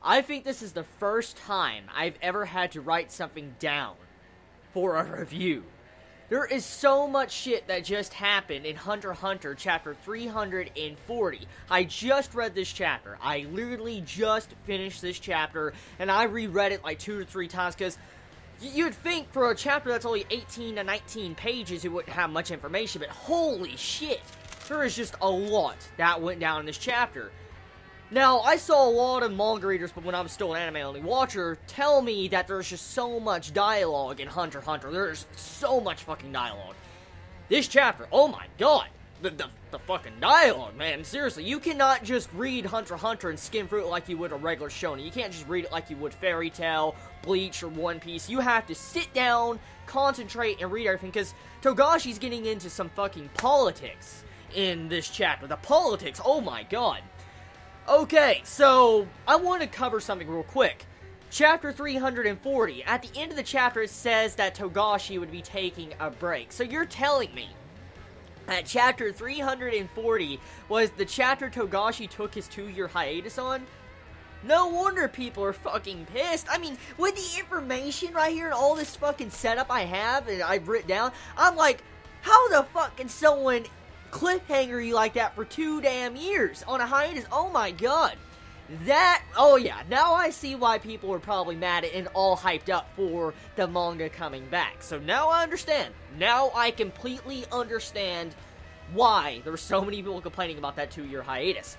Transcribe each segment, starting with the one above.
I think this is the first time I've ever had to write something down for a review. There is so much shit that just happened in Hunter x Hunter chapter 340. I just read this chapter. I literally just finished this chapter, and I reread it like 2 to 3 times, because you'd think for a chapter that's only 18 to 19 pages it wouldn't have much information, but holy shit, there is just a lot that went down in this chapter. Now, I saw a lot of manga readers, but when I was still an anime-only watcher, tell me that there's just so much dialogue in Hunter x Hunter. There's so much fucking dialogue. This chapter, oh my god, the fucking dialogue, man. Seriously, you cannot just read Hunter x Hunter and skim through it like you would a regular shonen. You can't just read it like you would Fairy Tail, Bleach, or One Piece. You have to sit down, concentrate, and read everything, because Togashi's getting into some fucking politics in this chapter. The politics, oh my god. Okay, so I want to cover something real quick. Chapter 340, at the end of the chapter it says that Togashi would be taking a break. So you're telling me that chapter 340 was the chapter Togashi took his 2-year hiatus on? No wonder people are fucking pissed. I mean, with the information right here and all this fucking setup I have and I've written down, I'm like, how the fuck can someone cliffhanger you like that for 2 damn years on a hiatus? Oh my god. Oh yeah, now I see why people were probably mad and all hyped up for the manga coming back. So now I understand. Now I completely understand why there were so many people complaining about that 2-year hiatus.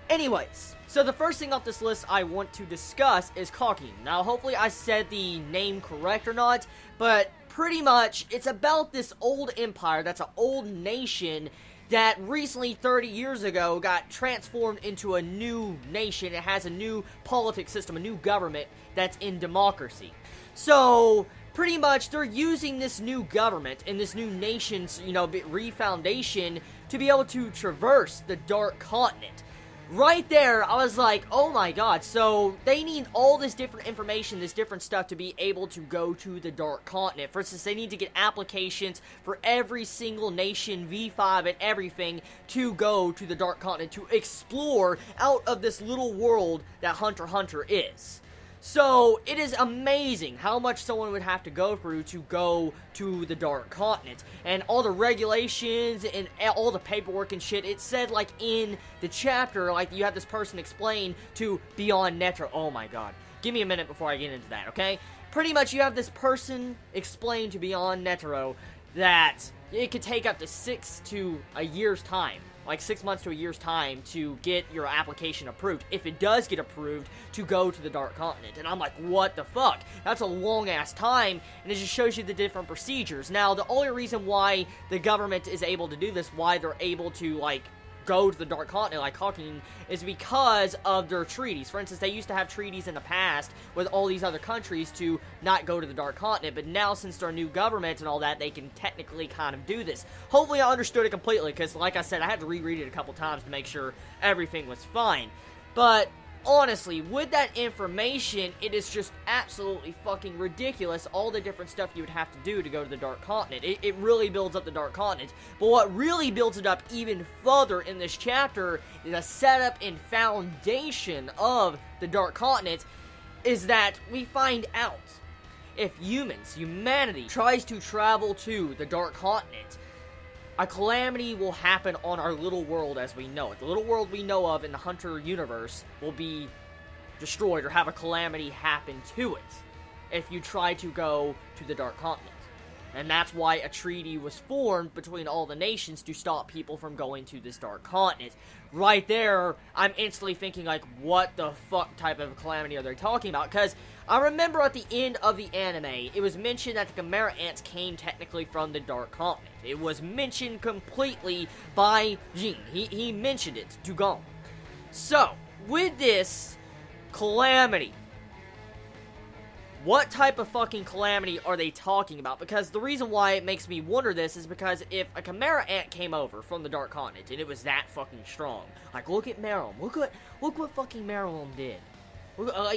Anyways, so the first thing off this list I want to discuss is Kakinen. Now hopefully I said the name correct or not, but pretty much it's about this old empire that's an old nation that recently, 30 years ago, got transformed into a new nation. It has a new politics system, a new government that's in democracy. So, pretty much, they're using this new government and this new nation's, refoundation to be able to traverse the Dark Continent. Right there, I was like, oh my god, so they need all this different information, this different stuff to be able to go to the Dark Continent. For instance, they need to get applications for every single nation, V5 and everything, to go to the Dark Continent, to explore out of this little world that Hunter x Hunter is. So, it is amazing how much someone would have to go through to go to the Dark Continent. And all the regulations and all the paperwork and shit, it said, like, in the chapter, like, you have this person explain to Beyond Netero. Oh my god. Give me a minute before I get into that, okay? Pretty much, you have this person explain to Beyond Netero that it could take up to 6 to a year's time. Like 6 months to a year's time to get your application approved. If it does get approved, to go to the Dark Continent. And I'm like, what the fuck? That's a long ass time, and it just shows you the different procedures. Now, the only reason why the government is able to do this, why they're able to, like, go to the Dark Continent like Kakinen, is because of their treaties. For instance, they used to have treaties in the past with all these other countries to not go to the Dark Continent, but now since their new government and all that, they can technically kind of do this. Hopefully I understood it completely, because like I said, I had to reread it a couple times to make sure everything was fine. But honestly, with that information, it is just absolutely fucking ridiculous, all the different stuff you would have to do to go to the Dark Continent. It really builds up the Dark Continent. But what really builds it up even further in this chapter, is the setup and foundation of the Dark Continent, is that we find out if humanity, tries to travel to the Dark Continent, a calamity will happen on our little world as we know it. The little world we know of in the Hunter universe will be destroyed or have a calamity happen to it if you try to go to the Dark Continent. And that's why a treaty was formed between all the nations to stop people from going to this Dark Continent. Right there, I'm instantly thinking, like, what the fuck type of calamity are they talking about? Because I remember at the end of the anime, it was mentioned that the Chimera Ants came technically from the Dark Continent. It was mentioned completely by Jin. He mentioned it to Gon. So, with this calamity, what type of fucking calamity are they talking about? Because the reason why it makes me wonder this is because if a Chimera Ant came over from the Dark Continent and it was that fucking strong, like, look at Meruem. Look what fucking Meruem did.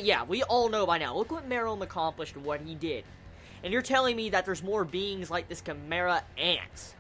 Yeah, we all know by now. Look what Meruem accomplished and what he did. And you're telling me that there's more beings like this Chimera Ant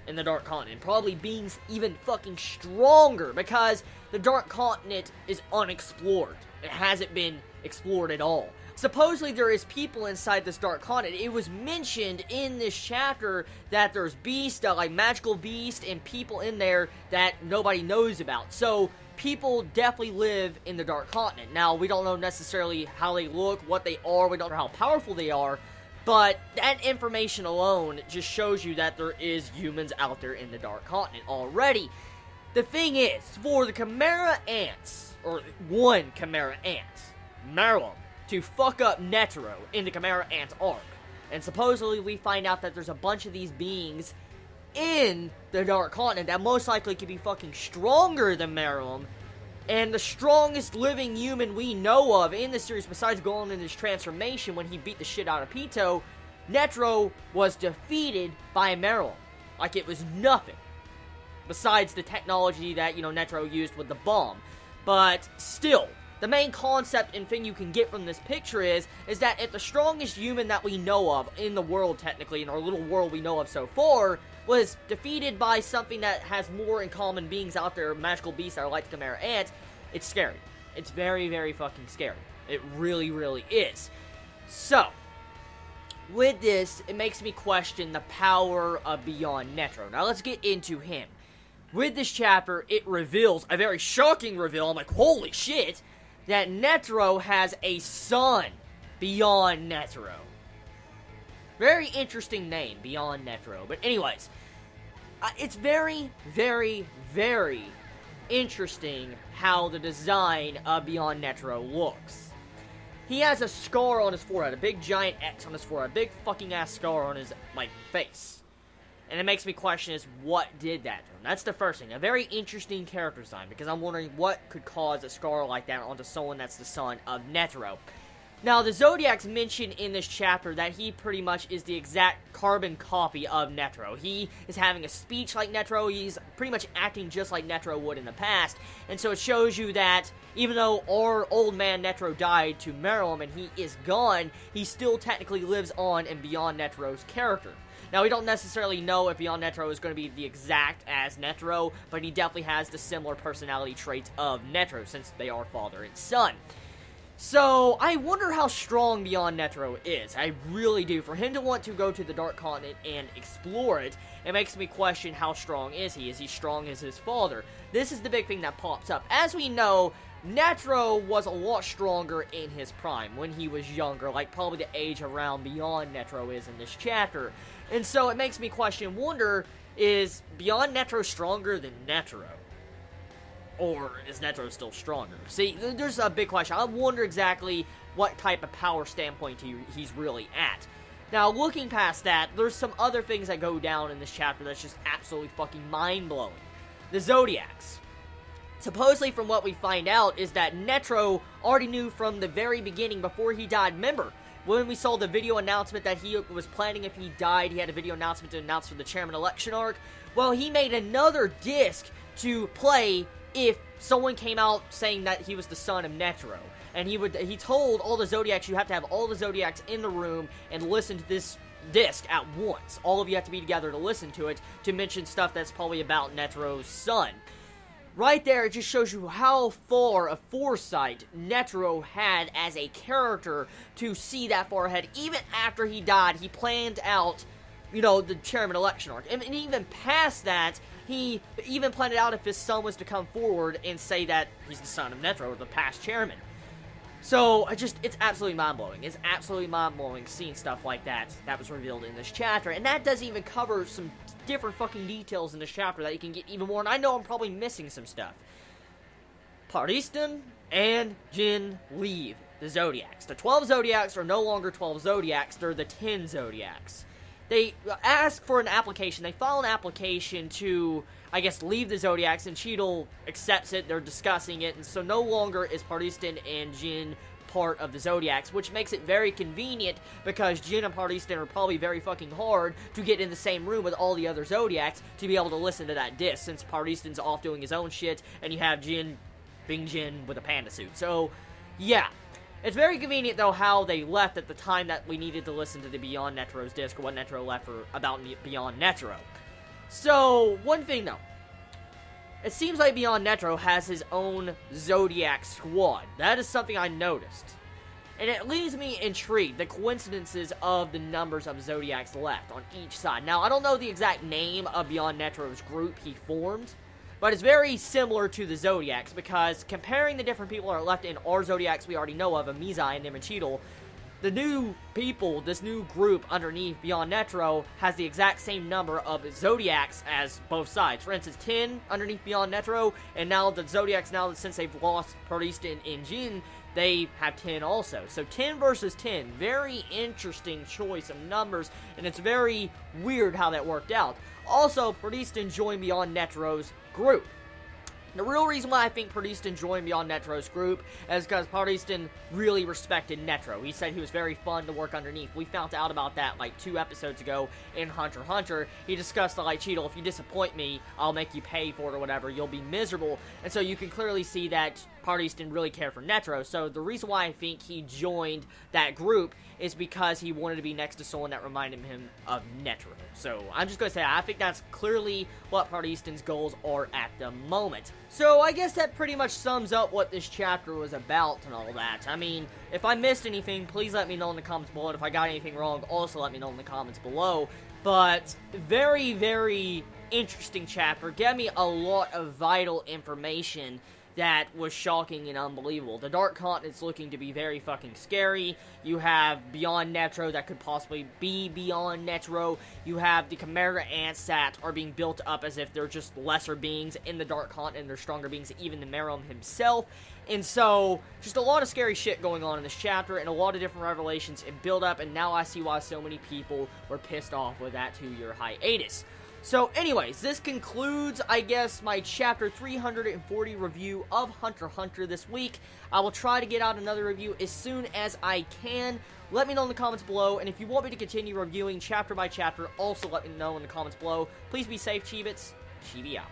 in the Dark Continent. Probably beings even fucking stronger, because the Dark Continent is unexplored. It hasn't been explored at all. Supposedly there is people inside this dark continent. It was mentioned in this chapter that there's beasts, like magical beasts, and people in there that nobody knows about. So people definitely live in the dark continent. Now, we don't know necessarily how they look, what they are, we don't know how powerful they are, but that information alone just shows you that there is humans out there in the dark continent already. The thing is, for the Chimera Ants, or one Chimera Ant, Meruem, to fuck up Netero in the Chimera Ant arc. And supposedly we find out that there's a bunch of these beings in the Dark Continent that most likely could be fucking stronger than Meruem. And the strongest living human we know of in the series, besides going in his transformation when he beat the shit out of Pitou, Netero was defeated by Meruem. Like it was nothing. Besides the technology that, Netero used with the bomb. But still, the main concept and thing you can get from this picture is that if the strongest human that we know of in the world, technically, in our little world we know of so far, was defeated by something that has more in common beings out there, magical beasts that are like the Chimera Ant, it's scary. It's very, very fucking scary. It really, really is. So, with this, it makes me question the power of Beyond Netero. Now, let's get into him. With this chapter, it reveals, a very shocking reveal, I'm like, holy shit, that Netero has a son, Beyond Netero. Very interesting name, Beyond Netero. But anyways, it's very, very, very interesting how the design of Beyond Netero looks. He has a scar on his forehead, a big giant X on his forehead, a big fucking ass scar on his, face. And it makes me question is what did that to him. That's the first thing. A very interesting character design, because I'm wondering what could cause a scar like that onto someone that's the son of Netero. Now, the Zodiacs mentioned in this chapter that he pretty much is the exact carbon copy of Netero. He is having a speech like Netero. He's pretty much acting just like Netero would in the past. And so it shows you that even though our old man Netero died to Meruem and he is gone, he still technically lives on in Beyond Netero's character. Now, we don't necessarily know if Beyond Netero is going to be the exact as Netero, but he definitely has the similar personality traits of Netero, since they are father and son. So, I wonder how strong Beyond Netero is. I really do. For him to want to go to the Dark Continent and explore it, it makes me question how strong is he? Is he strong as his father? This is the big thing that pops up. As we know, Netero was a lot stronger in his prime, when he was younger, like probably the age around Beyond Netero is in this chapter. And so it makes me wonder, is Beyond Netero stronger than Netero? Or is Netero still stronger? See, there's a big question. I wonder exactly what type of power standpoint he's really at. Now, looking past that, there's some other things that go down in this chapter that's just absolutely fucking mind-blowing. The Zodiacs. Supposedly, from what we find out, is that Netero already knew from the very beginning, before he died. Remember, when we saw the video announcement that he was planning if he died, he had a video announcement to announce for the chairman election arc. Well, he made another disc to play if someone came out saying that he was the son of Netero. And he told all the Zodiacs, you have to have all the Zodiacs in the room and listen to this disc at once. All of you have to be together to listen to it, to mention stuff that's probably about Netero's son. Right there, it just shows you how far of foresight Netero had as a character to see that far ahead. Even after he died, he planned out, the chairman election arc. And even past that, he even planned out if his son was to come forward and say that he's the son of Netero, the past chairman. So, it's absolutely mind-blowing. It's absolutely mind-blowing seeing stuff like that was revealed in this chapter. And that doesn't even cover some different fucking details in this chapter that you can get even more. And I know I'm probably missing some stuff. Paristan and Jin leave the Zodiacs. The 12 Zodiacs are no longer 12 Zodiacs. They're the 10 Zodiacs. They ask for an application. They file an application to, I guess, leave the Zodiacs, and Cheadle accepts it. They're discussing it, and so no longer is Paristan and Jin part of the Zodiacs, which makes it very convenient because Jin and Paristan are probably very fucking hard to get in the same room with all the other Zodiacs to be able to listen to that disc, since Paristan's off doing his own shit, and you have Jin being Jin with a panda suit. So, yeah. It's very convenient, though, how they left at the time that we needed to listen to the Beyond Netero's disc, or what Netero left for about Beyond Netero. So, one thing, though. it seems like Beyond Netro has his own Zodiac squad. That is something I noticed. And it leaves me intrigued, the coincidences of the numbers of Zodiacs left on each side. Now, I don't know the exact name of Beyond Netro's group he formed, but it's very similar to the Zodiacs, because comparing the different people that are left in our Zodiacs we already know of Mizai and Nemachital, the new people, this new group underneath Beyond Netro, has the exact same number of Zodiacs as both sides. For instance, 10 underneath Beyond Netro, and now the Zodiacs, since they've lost Parista and Jin, they have 10 also. So 10 versus 10, very interesting choice of numbers, and it's very weird how that worked out. Also, Parista joined Beyond Netro's group. The real reason why I think Parista joined Beyond Netro's group is because Parista really respected Netro. He said he was very fun to work underneath. We found out about that like 2 episodes ago in Hunter x Hunter. He discussed like, Cheetle, if you disappoint me, I'll make you pay for it or whatever. You'll be miserable. And so you can clearly see that Parista didn't really care for Netro. So the reason why I think he joined that group is because he wanted to be next to someone that reminded him of Netro. So I'm just going to say, I think that's clearly what Partista's goals are at the moment. So I guess that pretty much sums up what this chapter was about and all that. I mean, if I missed anything, please let me know in the comments below. And if I got anything wrong, also let me know in the comments below. But very, very interesting chapter. Gave me a lot of vital information that was shocking and unbelievable. The Dark Continent's looking to be very fucking scary. You have Beyond Netro that could possibly be Beyond Netro. You have the Chimera Ants that are being built up as if they're just lesser beings in the Dark Continent. They're stronger beings than even the Merom himself. And so, just a lot of scary shit going on in this chapter, and a lot of different revelations and build up, and now I see why so many people were pissed off with that 2-year hiatus. So anyways, this concludes, I guess, my chapter 340 review of Hunter x Hunter this week. I will try to get out another review as soon as I can. Let me know in the comments below, and if you want me to continue reviewing chapter by chapter, also let me know in the comments below. Please be safe, Chibits. Chibi out.